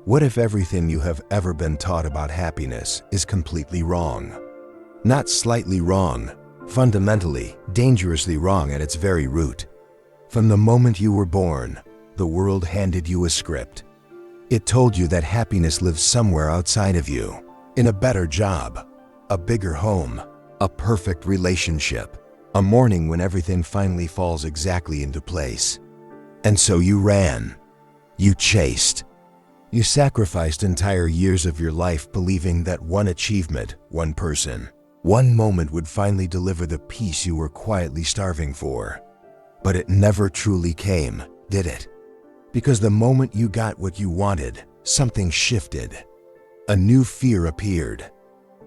What if everything you have ever been taught about happiness is completely wrong? Not slightly wrong, fundamentally, dangerously wrong at its very root. From the moment you were born, the world handed you a script. It told you that happiness lives somewhere outside of you, in a better job, a bigger home, a perfect relationship, a morning when everything finally falls exactly into place. And so you ran. You chased. You sacrificed entire years of your life believing that one achievement, one person, one moment would finally deliver the peace you were quietly starving for. But it never truly came, did it? Because the moment you got what you wanted, something shifted. A new fear appeared.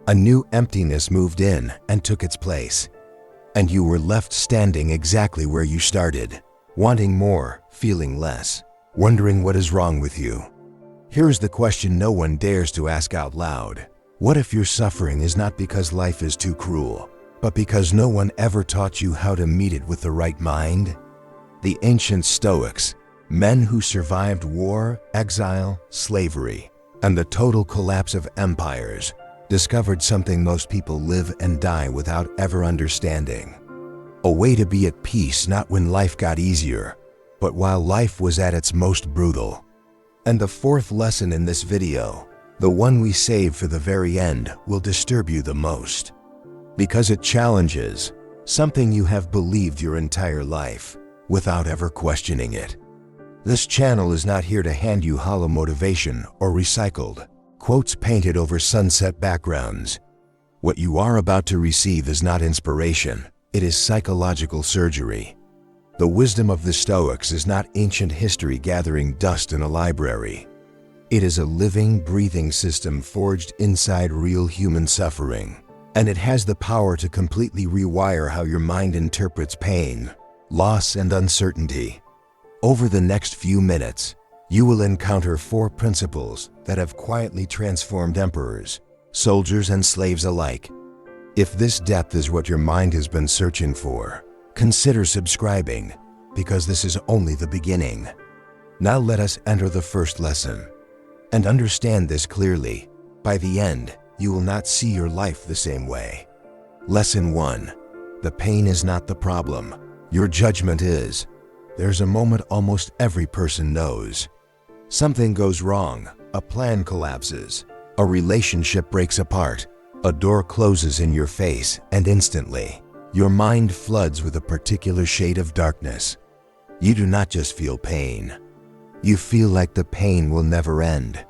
A new emptiness moved in and took its place. And you were left standing exactly where you started, wanting more, feeling less, wondering what is wrong with you. Here's the question no one dares to ask out loud. What if your suffering is not because life is too cruel, but because no one ever taught you how to meet it with the right mind? The ancient Stoics, men who survived war, exile, slavery, and the total collapse of empires, discovered something most people live and die without ever understanding. A way to be at peace not when life got easier, but while life was at its most brutal. And the fourth lesson in this video, the one we save for the very end, will disturb you the most. Because it challenges something you have believed your entire life, without ever questioning it. This channel is not here to hand you hollow motivation or recycled quotes painted over sunset backgrounds. What you are about to receive is not inspiration, it is psychological surgery. The wisdom of the Stoics is not ancient history gathering dust in a library. It is a living, breathing system forged inside real human suffering, and it has the power to completely rewire how your mind interprets pain, loss, and uncertainty. Over the next few minutes, you will encounter 4 principles that have quietly transformed emperors, soldiers, and slaves alike. If this depth is what your mind has been searching for, consider subscribing, because this is only the beginning. Now let us enter the first lesson. And understand this clearly, by the end, you will not see your life the same way. Lesson 1. The pain is not the problem. Your judgment is. There's a moment almost every person knows. Something goes wrong, a plan collapses, a relationship breaks apart, a door closes in your face, and instantly, your mind floods with a particular shade of darkness. You do not just feel pain. You feel like the pain will never end.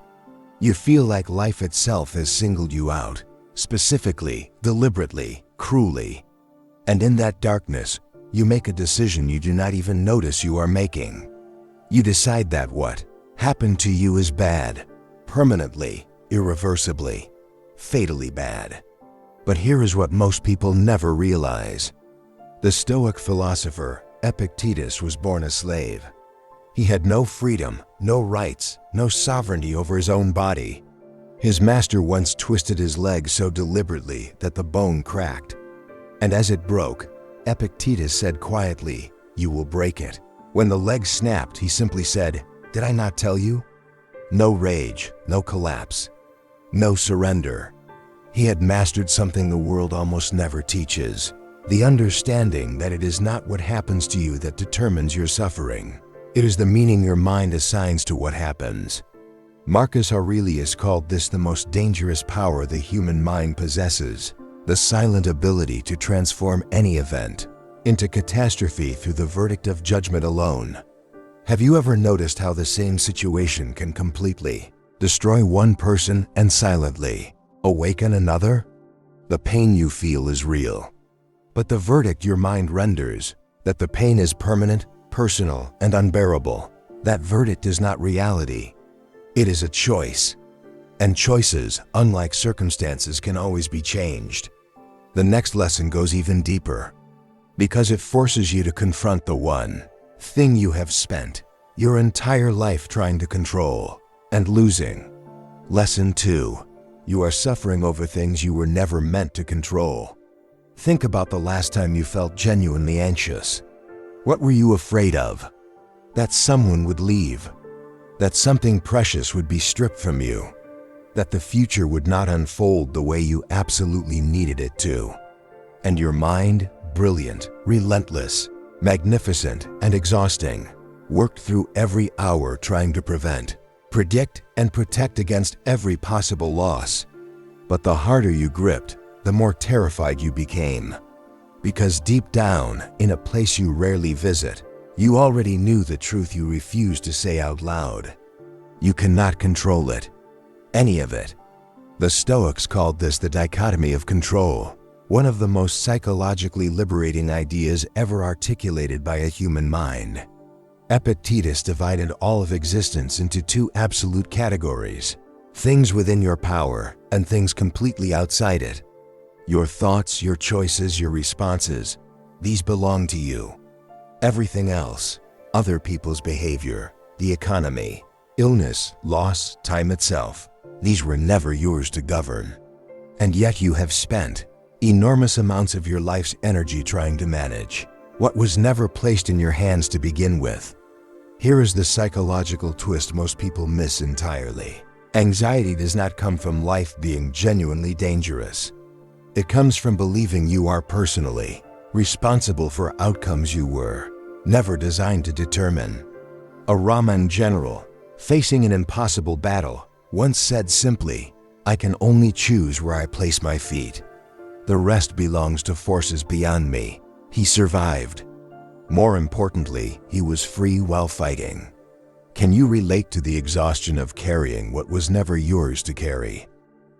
You feel like life itself has singled you out, specifically, deliberately, cruelly. And in that darkness, you make a decision you do not even notice you are making. You decide that what happened to you is bad, permanently, irreversibly, fatally bad. But here is what most people never realize. The Stoic philosopher Epictetus was born a slave. He had no freedom, no rights, no sovereignty over his own body. His master once twisted his leg so deliberately that the bone cracked. And as it broke, Epictetus said quietly, "You will break it." When the leg snapped, he simply said, "Did I not tell you?" No rage, no collapse, no surrender. He had mastered something the world almost never teaches, the understanding that it is not what happens to you that determines your suffering. It is the meaning your mind assigns to what happens. Marcus Aurelius called this the most dangerous power the human mind possesses, the silent ability to transform any event into catastrophe through the verdict of judgment alone. Have you ever noticed how the same situation can completely destroy one person and silently awaken another? The pain you feel is real, but the verdict your mind renders, that the pain is permanent, personal, and unbearable, that verdict is not reality. It is a choice. And choices, unlike circumstances, can always be changed. The next lesson goes even deeper, because it forces you to confront the one thing you have spent your entire life trying to control and losing. Lesson 2. You are suffering over things you were never meant to control. Think about the last time you felt genuinely anxious. What were you afraid of? That someone would leave. that something precious would be stripped from you, that the future would not unfold the way you absolutely needed it to. And your mind, brilliant, relentless, magnificent, and exhausting, worked through every hour trying to prevent, predict, and protect against every possible loss. But the harder you gripped, the more terrified you became. Because deep down, in a place you rarely visit, you already knew the truth you refused to say out loud. You cannot control it. Any of it. The Stoics called this the dichotomy of control, one of the most psychologically liberating ideas ever articulated by a human mind. Epictetus divided all of existence into two absolute categories: things within your power and things completely outside it. Your thoughts, your choices, your responses, these belong to you. Everything else, other people's behavior, the economy, illness, loss, time itself, these were never yours to govern. And yet you have spent enormous amounts of your life's energy trying to manage what was never placed in your hands to begin with. Here is the psychological twist most people miss entirely. Anxiety does not come from life being genuinely dangerous. It comes from believing you are personally responsible for outcomes you were never designed to determine. A Roman general, facing an impossible battle, once said simply, "I can only choose where I place my feet. The rest belongs to forces beyond me." He survived. More importantly, he was free while fighting. Can you relate to the exhaustion of carrying what was never yours to carry?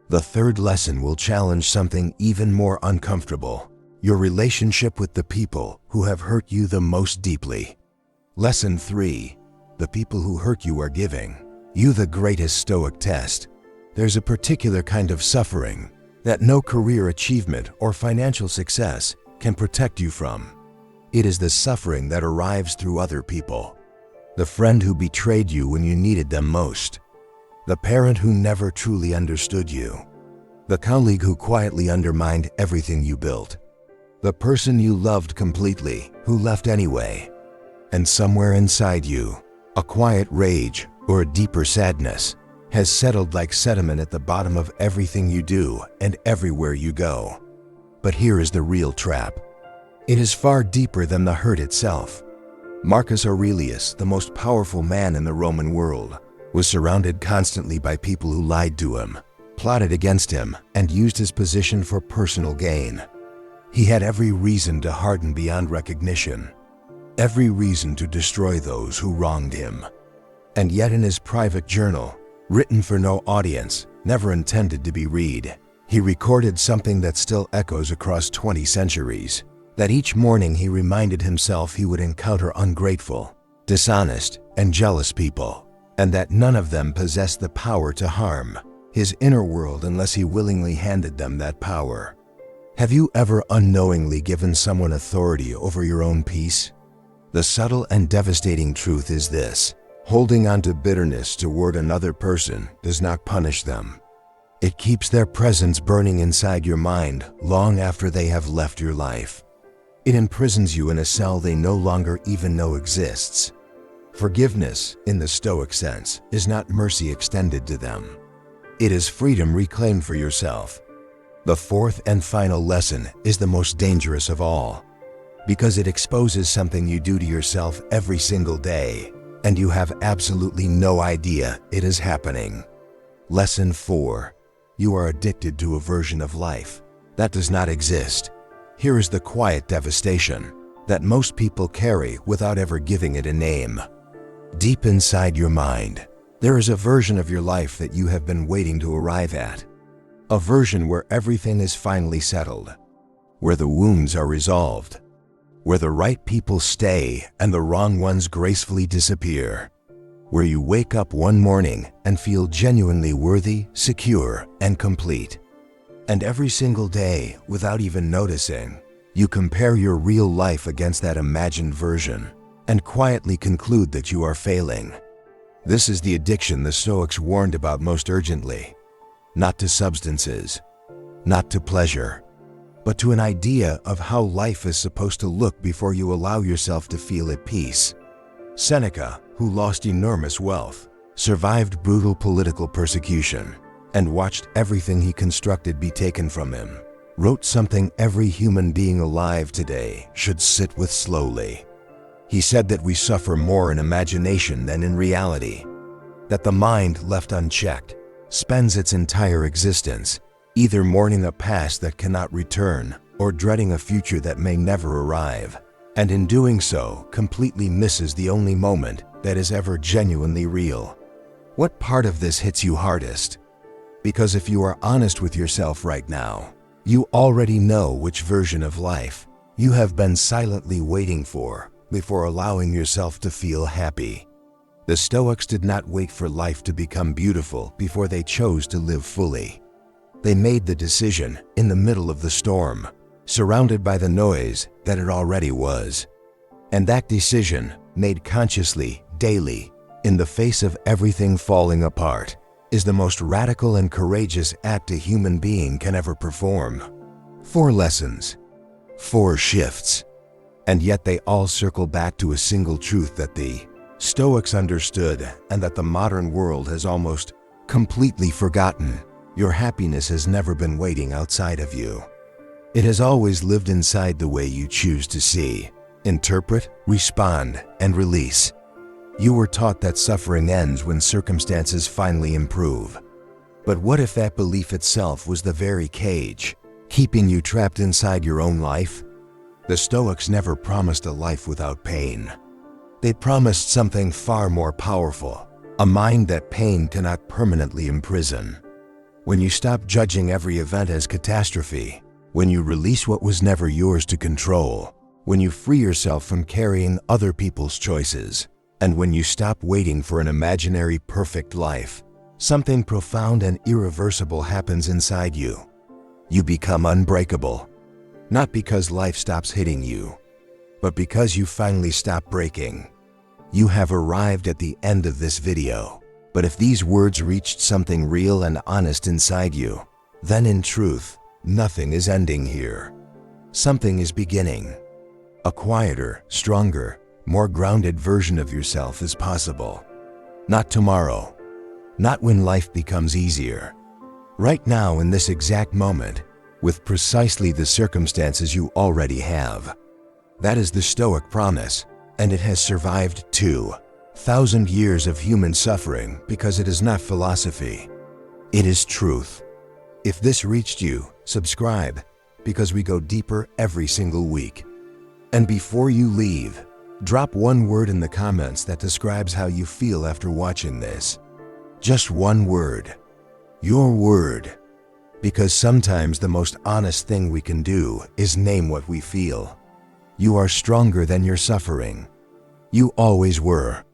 The third lesson will challenge something even more uncomfortable: your relationship with the people who have hurt you the most deeply. Lesson 3. The people who hurt you are giving you the greatest Stoic test. There's a particular kind of suffering that no career achievement or financial success can protect you from. It is the suffering that arrives through other people. The friend who betrayed you when you needed them most. The parent who never truly understood you. The colleague who quietly undermined everything you built. The person you loved completely, who left anyway. And somewhere inside you, a quiet rage or a deeper sadness has settled like sediment at the bottom of everything you do and everywhere you go. But here is the real trap. It is far deeper than the hurt itself. Marcus Aurelius, the most powerful man in the Roman world, was surrounded constantly by people who lied to him, plotted against him, and used his position for personal gain. He had every reason to harden beyond recognition, every reason to destroy those who wronged him. And yet in his private journal, written for no audience, never intended to be read, he recorded something that still echoes across 20 centuries, that each morning he reminded himself he would encounter ungrateful, dishonest, and jealous people, and that none of them possessed the power to harm his inner world unless he willingly handed them that power. Have you ever unknowingly given someone authority over your own peace? The subtle and devastating truth is this: holding on to bitterness toward another person does not punish them. It keeps their presence burning inside your mind long after they have left your life. It imprisons you in a cell they no longer even know exists. Forgiveness, in the Stoic sense, is not mercy extended to them. It is freedom reclaimed for yourself. The fourth and final lesson is the most dangerous of all, because it exposes something you do to yourself every single day, and you have absolutely no idea it is happening. Lesson 4. You are addicted to a version of life that does not exist. Here is the quiet devastation that most people carry without ever giving it a name. Deep inside your mind, there is a version of your life that you have been waiting to arrive at. A version where everything is finally settled, where the wounds are resolved, where the right people stay and the wrong ones gracefully disappear, where you wake up one morning and feel genuinely worthy, secure, and complete. And every single day, without even noticing, you compare your real life against that imagined version and quietly conclude that you are failing. This is the addiction the Stoics warned about most urgently. Not to substances, not to pleasure, but to an idea of how life is supposed to look before you allow yourself to feel at peace. Seneca, who lost enormous wealth, survived brutal political persecution, and watched everything he constructed be taken from him, wrote something every human being alive today should sit with slowly. He said that we suffer more in imagination than in reality, that the mind left unchecked spends its entire existence either mourning a past that cannot return or dreading a future that may never arrive, and in doing so completely misses the only moment that is ever genuinely real. What part of this hits you hardest? Because if you are honest with yourself right now, you already know which version of life you have been silently waiting for before allowing yourself to feel happy. The Stoics did not wait for life to become beautiful before they chose to live fully. They made the decision in the middle of the storm, surrounded by the noise that it already was. And that decision, made consciously, daily, in the face of everything falling apart, is the most radical and courageous act a human being can ever perform. 4 lessons, 4 shifts, and yet they all circle back to a single truth that the Stoics understood and that the modern world has almost completely forgotten. Your happiness has never been waiting outside of you. It has always lived inside the way you choose to see, interpret, respond, and release. You were taught that suffering ends when circumstances finally improve. But what if that belief itself was the very cage, keeping you trapped inside your own life? The Stoics never promised a life without pain. They promised something far more powerful, a mind that pain cannot permanently imprison. When you stop judging every event as catastrophe, when you release what was never yours to control, when you free yourself from carrying other people's choices, and when you stop waiting for an imaginary perfect life, something profound and irreversible happens inside you. You become unbreakable, not because life stops hitting you, but because you finally stop breaking. You have arrived at the end of this video, but if these words reached something real and honest inside you, then in truth, nothing is ending here. Something is beginning. A quieter, stronger, more grounded version of yourself is possible. Not tomorrow, not when life becomes easier. Right now in this exact moment, with precisely the circumstances you already have. That is the Stoic promise, and it has survived 2,000 years of human suffering because it is not philosophy. It is truth. If this reached you, subscribe, because we go deeper every single week. And before you leave, drop one word in the comments that describes how you feel after watching this. Just one word. Your word. Because sometimes the most honest thing we can do is name what we feel. You are stronger than your suffering. You always were.